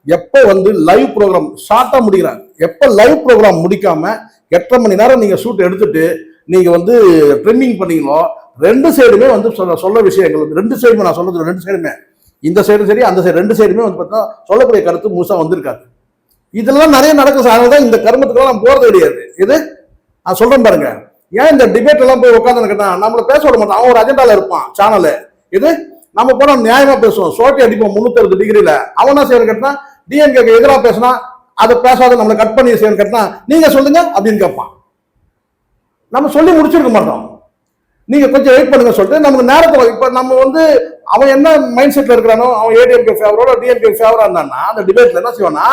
எப்போ வந்து live program ஷார்ட்டா முடிக்கிறாங்க, எப்போ லைவ் ப்ரோக்ராம் முடிக்காம 8.5 மணி நேரம் நீங்க ஷூட் எடுத்துட்டு நீங்க வந்து ட்ரிம்மிங் பண்ணீங்களோ, ரெண்டு சைடுமே வந்து சொல்ல விஷயங்கள் வந்து ரெண்டு சைடுமே, நான் சொல்றது ரெண்டு சைடுமே, இந்த சைடும் சரி அந்த சைடு ரெண்டு சைடுமே வந்து பார்த்தா சொல்லக்கூடிய கருத்து முழுசா வந்திருக்காது. இதெல்லாம் நிறைய நடக்கும். அதனாலதான் இந்த கர்மத்துக்குலாம் நம்ம போறது கிடையாது. இது நான் சொல்றேன் பாருங்க. ஏன் இந்த டிபேட் எல்லாம் போய் உட்காந்து கேட்டா நம்மள பேச விட மாட்டான், அவன் ஒரு அஜெண்டால இருப்பான் சேனலு. இது நம்ம போனா நியாயமா பேசுவோம், சோட்டி அடிப்போம் 360 டிகிரில. அவன் என்ன செய்யணும் கேட்டா, டிஎம்கேக்கு எதிராக பேசினா அதை பேசாத நம்மளை கட் பண்ணி செய்யணும் கேட்டா நீங்க சொல்லுங்க அப்படின்னு கேட்பான். நம்ம சொல்லி முடிச்சிருக்க மாட்டோம், நீங்க கொஞ்சம் வெயிட் பண்ணுங்க சொல்லிட்டு நமக்கு நேரத்தை. இப்ப நம்ம வந்து அவன் என்ன மைண்ட் செட்ல இருக்கிறானோ, அவன் ஏடிஎம்கே ஃபேவரோட டிஎம்கே ஃபேவரா இருந்தான்னா அந்த டிபேட்ல என்ன செய்வானா,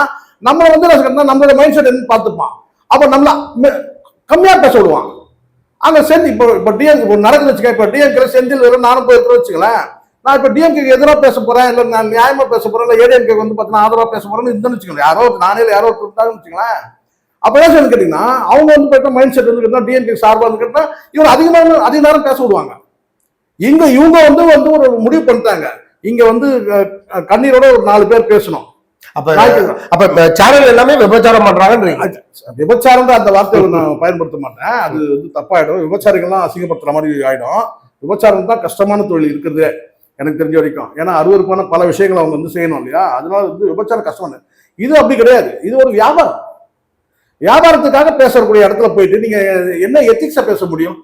நம்ம வந்து நம்மளோட மைண்ட் செட் என்ன பார்த்துப்பான். அப்ப நம்மள கம்மியா பேச விடுவான். அங்க செஞ்சு இப்ப டிஎம்கே நடக்குது வச்சுக்க, இப்ப டிஎம்கே செந்தில் வரும் நானும் போயிருக்கோம் வச்சுக்கலாம். நான் இப்ப டிஎம்கே எதிராக பேச போறேன், இல்ல நான் நியாயமா பேச போறேன், இல்ல ஏடிஎம்கே வந்து பார்த்தீங்கன்னா ஆதரவா பேச போறேன்னு இருந்துன்னு வச்சுக்கோங்க, யாரோ நானே யாரோ இருந்தாங்கன்னு வச்சுக்கலாம். அப்ப என்ன சொல்லு கேட்டீங்கன்னா, அவங்க வந்து பார்த்தா மைண்ட் செட் வந்து கேட்டா டிஎம்கே சார்பா வந்து கேட்டா இவங்க அதிக நேரம் பேச விடுவாங்க. இவங்க வந்து ஒரு முடிவு பண்ணிட்டாங்க, இங்க வந்து கண்ணீரோட ஒரு 4 பேர் பேசணும். அப்ப சேனல் எல்லாமே விபச்சாரம் பண்றாங்க. விபச்சாரம் அந்த வார்த்தையை நான் பயன்படுத்த மாட்டேன், அது வந்து தப்பாயிடும். விபச்சாரிகள்லாம் அசிங்கப்படுத்துற மாதிரி ஆயிடும். விபச்சாரம் தான் கஷ்டமான தொழில் இருக்கிறது எனக்கு தெரிஞ்ச வரைக்கும். ஏன்னா அருவருப்பான பல விஷயங்களை அவங்க வந்து செய்யணும் இல்லையா, அதனால வந்து விபச்சாரம் கஷ்டமான. இது அப்படி கிடையாது, இது ஒரு வியாபாரம். வியாபாரத்துக்காக பேசக்கூடிய இடத்துல போயிட்டு நீங்க என்ன எத்திக்ஸா பேச முடியும்?